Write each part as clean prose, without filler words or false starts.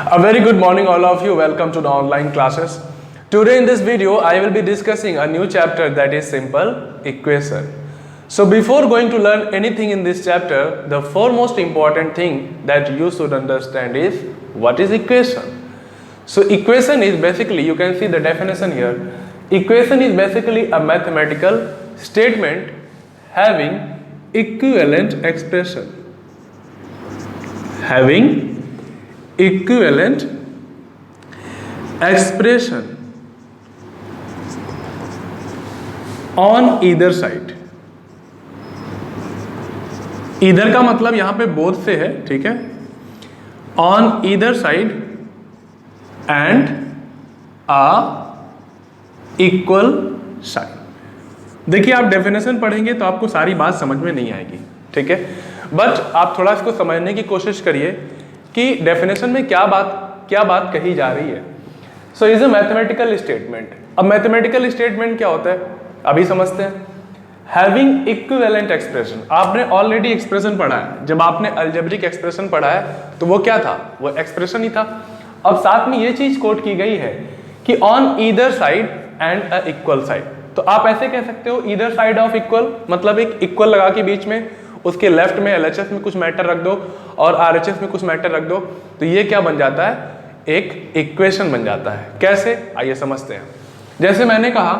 A very good morning all of you. Welcome to the online classes. Today in this video I will be discussing a new chapter that is simple equation. So before going to learn anything in this chapter, the foremost important thing that you should understand is what is equation. So equation is basically, you can see the definition here. Equation is basically a mathematical statement having equivalent expression. Having equivalent expression on either side. Either का मतलब यहां पे both से है, ठीक है, on either side and a equal side. देखिए आप डेफिनेशन पढ़ेंगे तो आपको सारी बात समझ में नहीं आएगी, ठीक है, बट आप थोड़ा इसको समझने की कोशिश करिए कि डेफिनेशन में क्या बात कही जा रही है. So is a mathematical statement. अब मैथमेटिकल स्टेटमेंट क्या होता है अभी समझते हैं. हैविंग इक्विवेलेंट एक्सप्रेशन, आपने ऑलरेडी एक्सप्रेशन पढ़ा है. जब आपने अलजेब्रिक एक्सप्रेशन पढ़ा है तो वो क्या था, वो एक्सप्रेशन ही था. अब साथ में ये चीज कोट की गई है कि on either side and a equal side. तो आप ऐसे कह सकते हो ईदर साइड ऑफ इक्वल, मतलब एक इक्वल लगा के बीच में उसके लेफ्ट में एलएचएस में कुछ मैटर रख दो और आरएचएस में कुछ मैटर रख दो, तो ये क्या बन जाता है, एक इक्वेशन बन जाता है. कैसे, आइए समझते हैं. जैसे मैंने कहा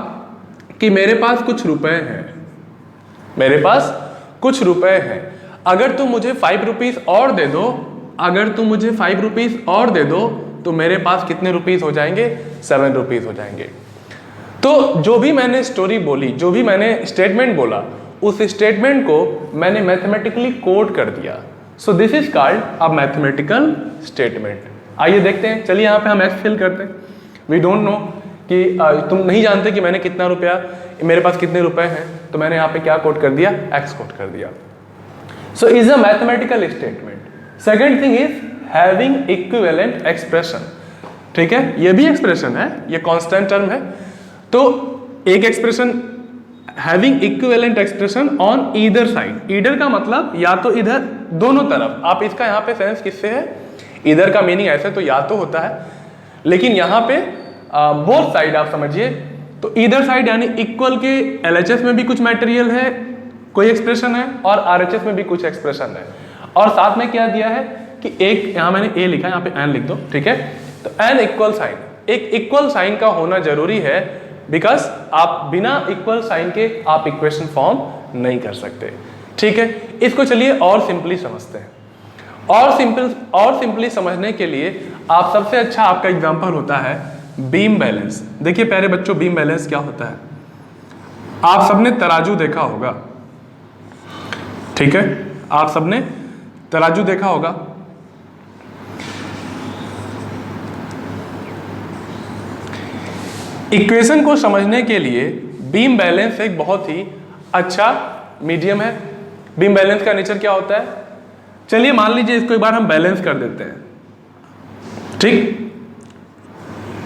कि मेरे पास कुछ रुपए हैं, मेरे पास कुछ रुपए हैं, अगर तुम मुझे 5 रुपीज और दे दो, अगर तुम मुझे 5 रुपीज और दे दो तो मेरे पास कितने रुपीज हो जाएंगे, 7 रुपीज हो जाएंगे. तो जो भी मैंने स्टोरी बोली, जो भी मैंने स्टेटमेंट बोला, उस स्टेटमेंट को मैंने मैथमेटिकली कोड कर दिया. So this is called a mathematical statement. आइए देखते हैं. चलिए यहाँ पे हम एक्स फिल करते हैं. वी डोंट नो कि तुम नहीं जानते कि मैंने कितना रुपया, मेरे पास कितने रुपए हैं, तो मैंने यहाँ पे क्या कोड कर दिया, एक्स कोड कर दिया. So is a mathematical statement. Second thing is having equivalent expression. ठीक है, ये भी एक्सप्रेशन है, ये कांस्टेंट टर्म है. तो एक expression having equivalent expression on either side. Either का मतलब या तो इधर, दोनों तरफ. आप इसका यहाँ पे सेंस किससे है, इधर का मीनिंग ऐसे तो या तो होता है, लेकिन यहाँ पे बोथ साइड आप समझिए. तो ईदर साइड यानी इक्वल के एलएचएस में भी कुछ मटेरियल है, कोई एक्सप्रेशन है, और आरएचएस में भी कुछ एक्सप्रेशन है. और साथ में क्या दिया है कि एक, यहाँ मैंने ए लिखा है, यहाँ पे एन लिख दो, ठीक है. तो एन इक्वल साइन, एक इक्वल साइन का होना जरूरी है, बिकॉज आप बिना इक्वल साइन के आप इक्वेशन फॉर्म नहीं कर सकते. ठीक है, इसको चलिए और सिंपली समझते हैं. और सिंपली समझने के लिए आप सबसे अच्छा आपका एग्जांपल होता है बीम बैलेंस. देखिए प्यारे बच्चों, बीम बैलेंस क्या होता है, आप सबने तराजू देखा होगा, ठीक है, आप सबने तराजू देखा होगा. इक्वेशन को समझने के लिए बीम बैलेंस एक बहुत ही अच्छा मीडियम है. बीम बैलेंस का नेचर क्या होता है, चलिए मान लीजिए इसको एक बार हम बैलेंस कर देते हैं. ठीक,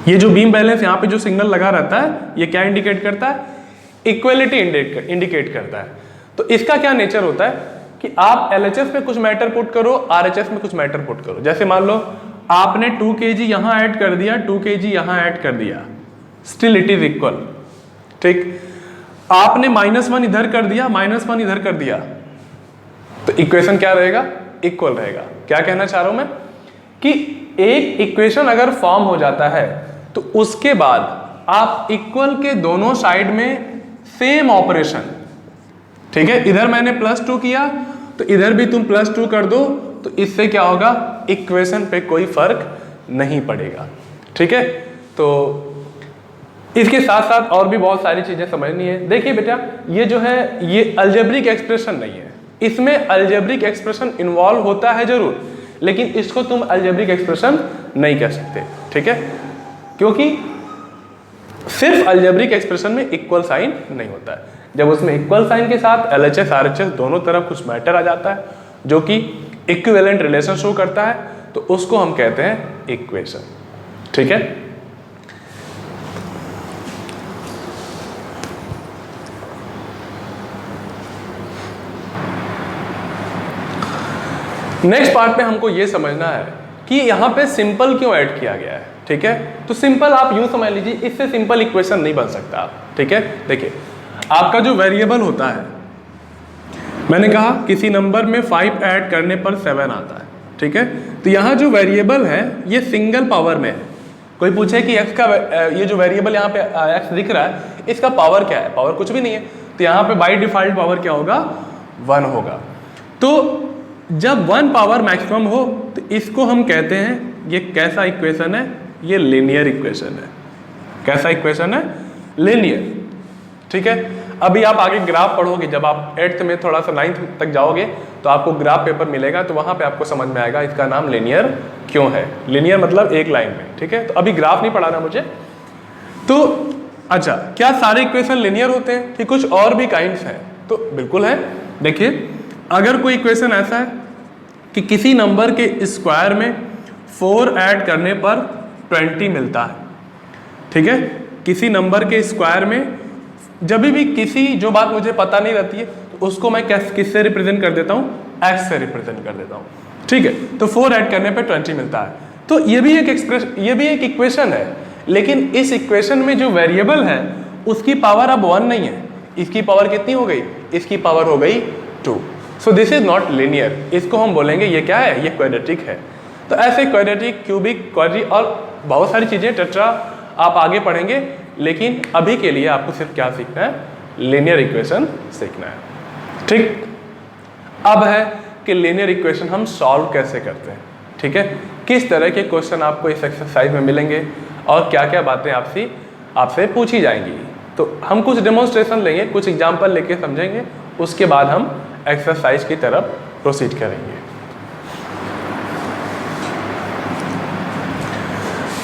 ये जो बीम बैलेंस यहाँ पे जो सिग्नल लगा रहता है, ये क्या इंडिकेट करता है, इक्वलिटी इंडिकेट करता है. तो इसका क्या नेचर होता है कि आप एलएचएस में कुछ मैटर पुट करो, आरएचएस में कुछ मैटर पुट करो. जैसे मान लो आपने 2 kg यहां ऐड कर दिया, 2 kg यहां ऐड कर दिया, स्टिल इट इज इक्वल. ठीक, आपने -1 इधर कर दिया, -1 इधर कर दिया, तो इक्वेशन क्या रहेगा, इक्वल रहेगा. क्या कहना चाह रहा हूं मैं कि एक इक्वेशन अगर फॉर्म हो जाता है तो उसके बाद आप इक्वल के दोनों साइड में सेम ऑपरेशन, ठीक है, इधर मैंने +2 किया तो इधर भी तुम +2 कर दो, तो इससे क्या होगा, इक्वेशन पे कोई फर्क नहीं पड़ेगा. ठीक है, तो इसके साथ साथ और भी बहुत सारी चीजें समझनी है. देखिए बेटा, ये जो है ये अलजेब्रिक एक्सप्रेशन नहीं है, इसमें अलजेब्रिक एक्सप्रेशन इन्वॉल्व होता है जरूर, लेकिन इसको तुम अलजेब्रिक एक्सप्रेशन नहीं कह सकते. ठीक है, क्योंकि सिर्फ अलजेब्रिक एक्सप्रेशन में इक्वल साइन नहीं होता है. जब उसमें इक्वल साइन के साथ एलएचएस आरएचएस दोनों तरफ कुछ मैटर आ जाता है जो कि इक्विवेलेंट रिलेशन शो करता है, तो उसको हम कहते हैं इक्वेशन. ठीक है, नेक्स्ट पार्ट में हमको ये समझना है कि यहाँ पे सिंपल क्यों ऐड किया गया है, ठीक है। तो सिंपल आप यूँ समझ लीजिए, इससे सिंपल इक्वेशन नहीं बन सकता, ठीक है। देखिए आपका जो वेरिएबल होता है, मैंने कहा किसी नंबर में 5 ऐड करने पर 7 आता है, ठीक है। तो यहाँ जो वेरिएबल है ये सिंगल पावर में है। कोई पूछे कि x का ये जो वेरिएबल यहाँ पे x दिख रहा है, इसका पावर क्या है, पावर कुछ भी नहीं है। तो यहाँ पे बाय डिफॉल्ट पावर क्या होगा, 1 होगा। तो जब 1 पावर मैक्सिमम हो तो इसको हम कहते हैं, ये कैसा इक्वेशन है, ये लीनियर इक्वेशन है। कैसा इक्वेशन है, लीनियर, ठीक है। अभी आप आगे ग्राफ पढ़ोगे, जब आप 8th में थोड़ा सा 9th तक जाओगे तो आपको ग्राफ पेपर मिलेगा, तो वहाँ पे आपको समझ में आएगा इसका नाम लीनियर क्यों है। लीनियर मतलब एक लाइन में, ठीक है। तो अभी ग्राफ नहीं पढ़ाना मुझे। तो अच्छा, क्या सारे इक्वेशन लीनियर होते हैं कि कुछ और भी काइंड्स हैं? तो बिल्कुल है। देखिए अगर कोई इक्वेशन ऐसा है कि किसी नंबर के स्क्वायर में 4 ऐड करने पर 20 मिलता है, ठीक है। किसी नंबर के स्क्वायर में जब भी किसी जो बात मुझे पता नहीं रहती है तो उसको मैं किससे रिप्रेजेंट कर देता हूँ, x से रिप्रेजेंट कर देता हूँ, ठीक है। तो 4 ऐड करने पे 20 मिलता है। तो ये भी एक इक्वेशन है, लेकिन इस इक्वेशन में जो वेरिएबल है उसकी पावर अब 1 नहीं है। इसकी पावर कितनी हो गई, इसकी पावर हो गई 2। So this is not linear. इसको हम बोलेंगे ये क्या है, ये क्वाड्रेटिक है। तो ऐसे क्वाड्रेटिक, क्यूबिक, क्वाड्री और बहुत सारी चीज़ें, टेट्रा आप आगे पढ़ेंगे, लेकिन अभी के लिए आपको सिर्फ क्या सीखना है, लीनियर इक्वेशन सीखना है, ठीक। अब है कि लीनियर इक्वेशन हम सॉल्व कैसे करते हैं, ठीक है। किस तरह के क्वेश्चन आपको इस एक्सरसाइज में मिलेंगे और क्या क्या बातें आपसे पूछी जाएंगी। तो हम कुछ डेमोन्स्ट्रेशन लेंगे, कुछ एग्जाम्पल लेके समझेंगे, उसके बाद हम एक्सरसाइज की तरफ प्रोसीड करेंगे।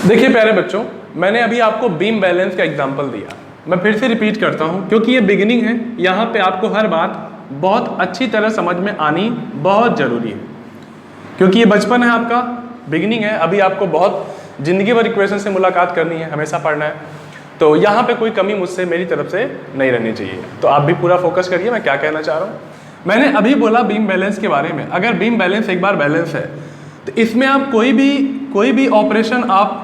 देखिए प्यारे बच्चों, मैंने अभी आपको बीम बैलेंस का एग्जाम्पल दिया। मैं फिर से रिपीट करता हूँ क्योंकि ये बिगिनिंग है, यहाँ पे आपको हर बात बहुत अच्छी तरह समझ में आनी बहुत ज़रूरी है, क्योंकि ये बचपन है आपका, बिगिनिंग है। अभी आपको बहुत ज़िंदगी भर इक्वेशन से मुलाकात करनी है, हमेशा पढ़ना है। तो यहाँ पे कोई कमी मुझसे, मेरी तरफ से नहीं रहनी चाहिए। तो आप भी पूरा फोकस करिए मैं क्या कहना चाह रहा हूँ। मैंने अभी बोला बीम बैलेंस के बारे में। अगर बीम बैलेंस एक बार बैलेंस है तो इसमें आप कोई भी ऑपरेशन आप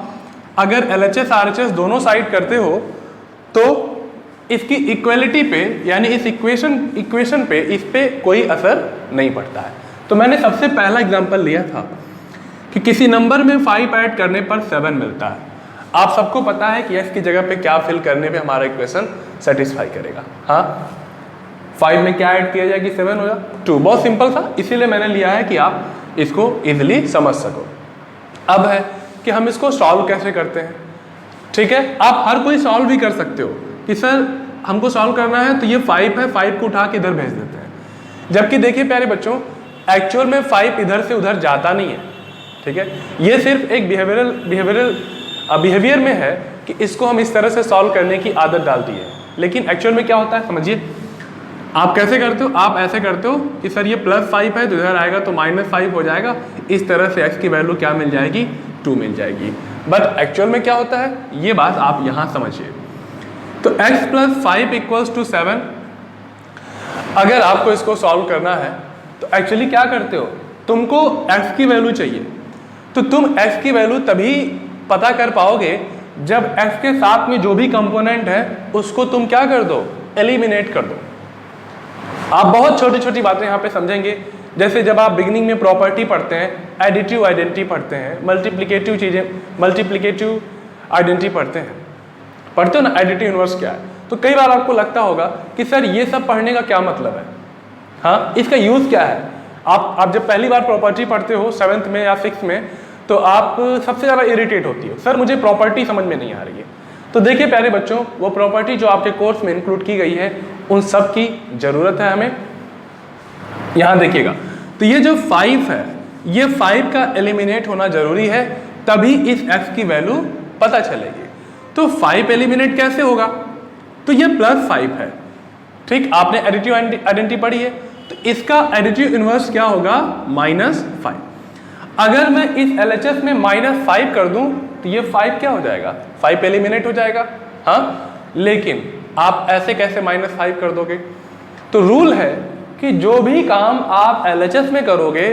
अगर LHS RHS दोनों साइड करते हो तो इसकी इक्वलिटी पे, यानी इस इक्वेशन पे, इस पे कोई असर नहीं पड़ता है। तो मैंने सबसे पहला एग्जांपल लिया था कि किसी नंबर में 5 ऐड करने पर 7 मिलता है। आप सबको पता है कि x की जगह पे क्या फिल करने पे हमारा इक्वेशन सेटिस्फाई करेगा। हाँ, 5 में क्या ऐड किया जाए कि 7 हो जाए, 2। बहुत सिंपल था, इसीलिए मैंने लिया है कि आप इसको इजिली समझ सको। अब है कि हम इसको सॉल्व कैसे करते हैं, ठीक है। आप हर कोई सॉल्व भी कर सकते हो कि सर हमको सॉल्व करना है तो ये 5 है, 5 को उठा के इधर भेज देते हैं। जबकि देखिए प्यारे बच्चों, एक्चुअल में 5 इधर से उधर जाता नहीं है, ठीक है। ये सिर्फ एक बिहेवियर में है कि इसको हम इस तरह से सॉल्व करने की आदत डाल दी है, लेकिन एक्चुअल में क्या होता है समझिए। आप कैसे करते हो, आप ऐसे करते हो कि सर ये +5 है तो इधर आएगा तो -5 हो जाएगा। इस तरह से x की वैल्यू क्या मिल जाएगी, 2 मिल जाएगी। बट एक्चुअल में क्या होता है, ये बात आप यहाँ समझिए। तो x + 5 = 7। अगर आपको इसको सॉल्व करना है तो एक्चुअली क्या करते हो, तुमको x की वैल्यू चाहिए। तो तुम x की वैल्यू तभी पता कर पाओगे जब x के साथ में जो भी कंपोनेंट है उसको तुम क्या कर दो, एलिमिनेट कर दो। आप बहुत छोटी छोटी बातें यहाँ पे समझेंगे, जैसे जब आप बिगिनिंग में प्रॉपर्टी पढ़ते हैं, एडिटिव आइडेंटिटी पढ़ते हैं, मल्टीप्लिकेटिव चीज़ें, मल्टीप्लिकेटिव आइडेंटिटी पढ़ते हो ना, एडिटिव इनवर्स क्या है। तो कई बार आपको लगता होगा कि सर ये सब पढ़ने का क्या मतलब है, हाँ इसका यूज़ क्या है। आप जब पहली बार प्रॉपर्टी पढ़ते हो 7th में या 6th में, तो आप सबसे ज़्यादा इरिटेट होती हो, सर मुझे प्रॉपर्टी समझ में नहीं आ रही है। तो देखिए प्यारे बच्चों, वो प्रॉपर्टी जो आपके कोर्स में इंक्लूड की गई है उन सब की ज़रूरत है हमें। यहाँ देखिएगा, तो ये जो 5 है, ये 5 का एलिमिनेट होना जरूरी है, तभी इस x की वैल्यू पता चलेगी। तो 5 एलिमिनेट कैसे होगा, तो ये +5 है, ठीक। आपने एडिटिव आइडेंटिटी पढ़ी है, तो इसका एडिटिव इनवर्स क्या होगा, -5। अगर मैं इस LHS में -5 कर दूं तो ये 5 क्या हो जाएगा, 5 एलिमिनेट हो जाएगा। हाँ, लेकिन आप ऐसे कैसे -5 कर दोगे। तो रूल है कि जो भी काम आप LHS में करोगे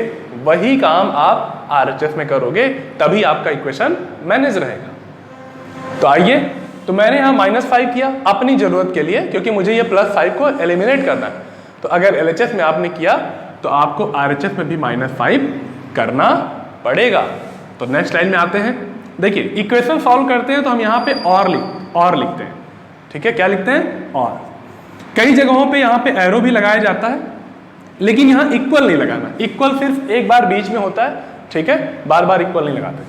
वही काम आप RHS में करोगे तभी आपका इक्वेशन मैनेज रहेगा। तो आइए, तो मैंने यहाँ -5 किया अपनी जरूरत के लिए, क्योंकि मुझे ये +5 को एलिमिनेट करना है। तो अगर LHS में आपने किया तो आपको RHS में भी -5 करना पड़ेगा। तो नेक्स्ट लाइन में आते हैं। देखिए इक्वेशन सॉल्व करते हैं तो हम यहाँ पे और लिखते हैं, ठीक है। क्या लिखते हैं? और। कई जगहों पे यहाँ पे एरो भी लगाया जाता है, लेकिन यहाँ इक्वल नहीं लगाना। इक्वल सिर्फ एक बार बीच में होता है, ठीक है, बार बार इक्वल नहीं लगाते।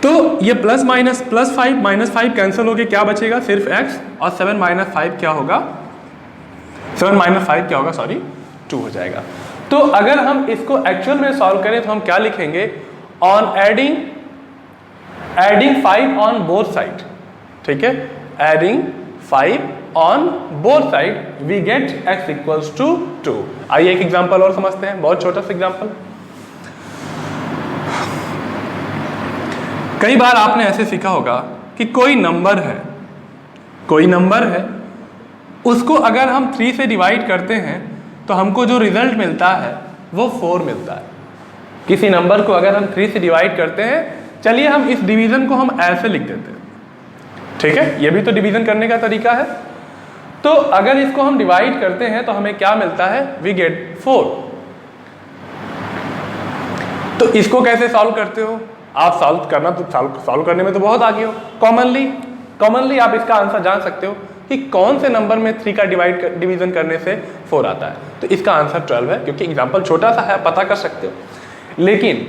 तो ये प्लस माइनस -5 कैंसिल होके क्या बचेगा? सिर्फ x, और 7 - 5 क्या होगा? 7 - 5 क्या होगा? सॉरी 2 हो जाएगा। तो अगर हम इसको एक्चुअल में सॉल्व करें तो हम क्या लिखेंगे? On adding 5 on both side, ठीक है, adding 5 on both side we get x = 2। आइए एक एग्जांपल और समझते हैं, बहुत छोटा सा एग्जांपल। कई बार आपने ऐसे सीखा होगा कि कोई नंबर है, उसको अगर हम 3 से डिवाइड करते हैं तो हमको जो रिजल्ट मिलता है वो 4 मिलता है। किसी नंबर को अगर हम 3 से डिवाइड करते हैं, चलिए हम इस डिवीजन को हम ऐसे लिख देते हैं, ठीक है, ये भी तो डिवीजन करने का तरीका है। तो अगर इसको हम डिवाइड करते हैं तो हमें क्या मिलता है? We get 4। तो इसको कैसे सॉल्व करते हो आप? सॉल्व करने में तो बहुत आगे हो। कॉमनली आप इसका आंसर जान सकते हो कि कौन से नंबर में 3 का डिवीजन करने से 4 आता है। तो इसका आंसर 12 है, क्योंकि एग्जांपल छोटा सा है, पता कर सकते हो। लेकिन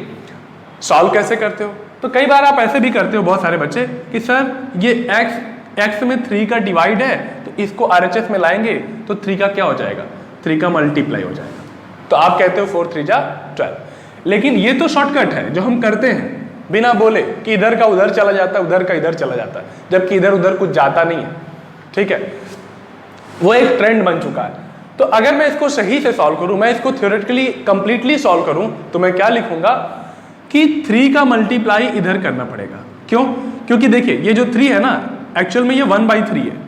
सॉल्व कैसे करते हो? तो कई बार आप ऐसे भी करते हो, बहुत सारे बच्चे, कि सर ये x में 3 का डिवाइड है, तो इसको RHS में लाएंगे तो 3 का क्या हो जाएगा? 3 का मल्टीप्लाई हो जाएगा। तो आप कहते हो 4 3 जा 12। लेकिन ये तो शॉर्टकट है जो हम करते हैं बिना बोले, कि इधर का उधर चला जाता है, उधर का इधर चला जाता है, जबकि इधर उधर कुछ जाता नहीं है, ठीक है। वो एक ट्रेंड बन चुका है। तो अगर मैं इसको सही से सॉल्व करूं, मैं इसको थ्योरेटिकली कंप्लीटली सॉल्व करूं, तो मैं क्या लिखूंगा कि 3 का मल्टीप्लाई इधर करना पड़ेगा। क्यों? क्योंकि देखिए ये जो 3 है ना, एक्चुअल में ये 1/3 है।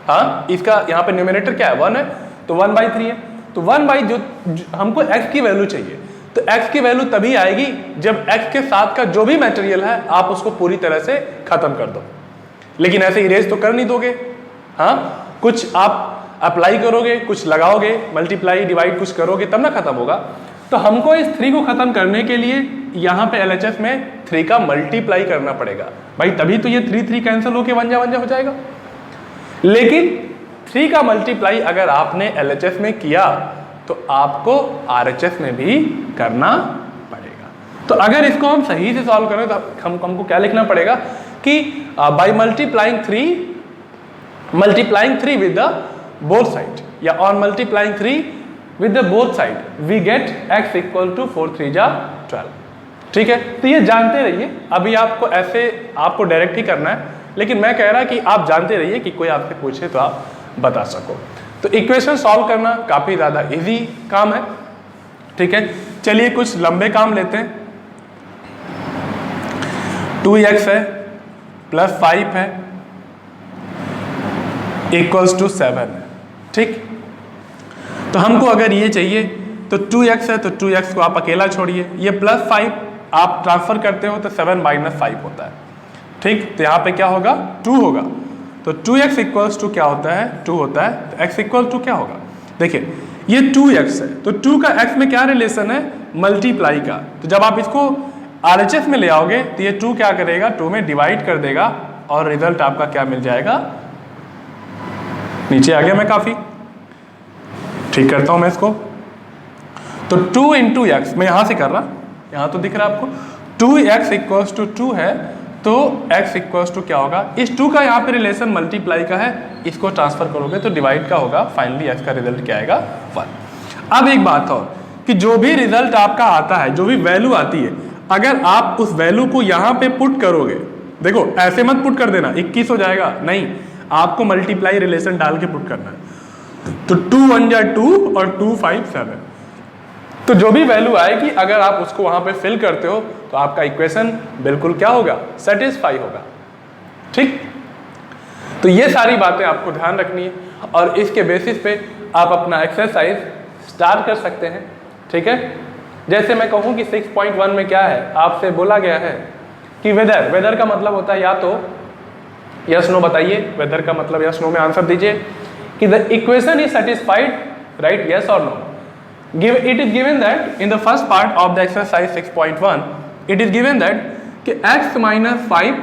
हाँ, इसका यहाँ पे न्यूमरेटर क्या है? 1 है, तो 1/3 है। तो 1 जो हमको x की वैल्यू चाहिए, तो x की वैल्यू तभी आएगी जब x के साथ का जो भी मटेरियल है आप उसको पूरी तरह से खत्म कर दो। लेकिन ऐसे इरेज तो कर नहीं दोगे। हाँ, कुछ आप अप्लाई करोगे, कुछ लगाओगे, मल्टीप्लाई डिवाइड कुछ करोगे, तब ना खत्म होगा। तो हमको इस 3 को खत्म करने के लिए यहाँ पे LHS में 3 का मल्टीप्लाई करना पड़ेगा भाई, तभी तो ये 3 कैंसिल होके 1 जा हो जाएगा। लेकिन 3 का मल्टीप्लाई अगर आपने LHS में किया तो आपको RHS में भी करना पड़ेगा। तो अगर इसको हम सही से सॉल्व करें तो हमको क्या लिखना पड़ेगा कि by multiplying 3 with the both side, या on multiplying 3 with the both side we get x = 4 3 जा 12, ठीक है। तो ये जानते रहिए, अभी आपको डायरेक्ट ही करना है, लेकिन मैं कह रहा कि आप जानते रहिए कि कोई आपसे पूछे तो आप बता सको। तो इक्वेशन सॉल्व करना काफ़ी ज़्यादा इजी काम है, ठीक है। चलिए कुछ लंबे काम लेते हैं। 2x है प्लस 5 है = 7 है, ठीक। तो हमको अगर ये चाहिए तो 2x है, तो 2x को आप अकेला छोड़िए, ये +5 आप ट्रांसफर करते हो तो 7 - 5 होता है, ठीक। तो यहाँ पे क्या होगा? 2 होगा। तो 2x = क्या होता है? 2 होता है। तो x = क्या होगा? देखिए ये 2x है, तो 2 का x में क्या रिलेशन है? मल्टीप्लाई का। तो जब आप इसको RHS में ले आओगे तो ये 2 क्या करेगा? 2 में डिवाइड कर देगा और रिजल्ट आपका क्या मिल जाएगा? नीचे आ गया मैं काफ़ी, ठीक करता हूँ मैं इसको। तो 2 × x, मैं यहाँ से कर रहा, यहाँ तो दिख रहा है आपको। 2x = 2 है, तो x = क्या होगा? इस 2 का यहाँ पे रिलेशन मल्टीप्लाई का है, इसको ट्रांसफर करोगे तो डिवाइड का होगा, फाइनली x का रिजल्ट क्या आएगा? 1। अब एक बात और कि जो भी रिजल्ट आपका आता है, जो भी वैल्यू आती है, अगर आप उस वैल्यू को यहाँ पे पुट करोगे, देखो ऐसे मत पुट कर देना 21 हो जाएगा, नहीं, आपको मल्टीप्लाई रिलेशन डाल के पुट करना है। तो 2 1 जा 2 और 2 5 7, तो जो भी वैल्यू आएगी अगर आप उसको वहां पे फिल करते हो तो आपका इक्वेशन बिल्कुल क्या होगा? सेटिस्फाई होगा, ठीक। तो ये सारी बातें आपको ध्यान रखनी है और इसके बेसिस पे आप अपना एक्सरसाइज स्टार्ट कर सकते हैं, ठीक है। जैसे मैं कहूँ कि 6.1 में क्या है, आपसे बोला गया है कि वेदर, वेदर का मतलब होता है या तो यस नो बताइए, वेदर का मतलब यस नो में आंसर दीजिए कि the equation is satisfied, right, yes और no. Give it is given that in the first part of the exercise 6.1 it is given that कि x - 5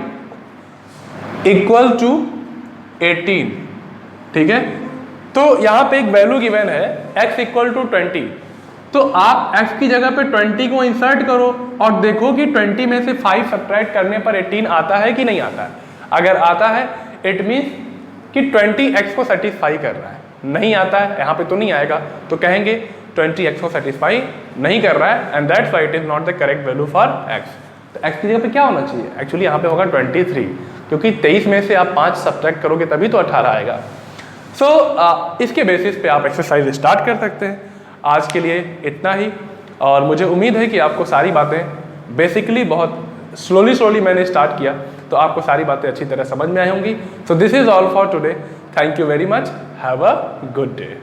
इक्वल टू 18, ठीक है। तो यहाँ पे एक वैल्यू गिवन है x इक्वल टू 20, तो आप x की जगह पे 20 को इंसर्ट करो और देखो कि 20 में से 5 सब्ट्रैक्ट करने पर 18 आता है कि नहीं आता है। अगर आता है इट मीन्स कि 20 x को सेटिस्फाई कर रहा है, नहीं आता है यहाँ पे तो नहीं आएगा, तो कहेंगे 20 x को सेटिस्फाई नहीं कर रहा है and that's why it is not the correct value for x। तो x की जगह पे क्या होना चाहिए, एक्चुअली यहाँ पे होगा 23, क्योंकि 23 में से आप 5 सब्ट्रैक्ट करोगे तभी तो 18 आएगा। सो इसके बेसिस पे आप एक्सरसाइज स्टार्ट कर सकते हैं। आज के लिए इतना ही, और मुझे उम्मीद है कि आपको सारी बातें बेसिकली बहुत स्लोली मैंने स्टार्ट किया तो आपको सारी बातें अच्छी तरह समझ में आई होंगी। So this is all for today, thank you very much, have a good day.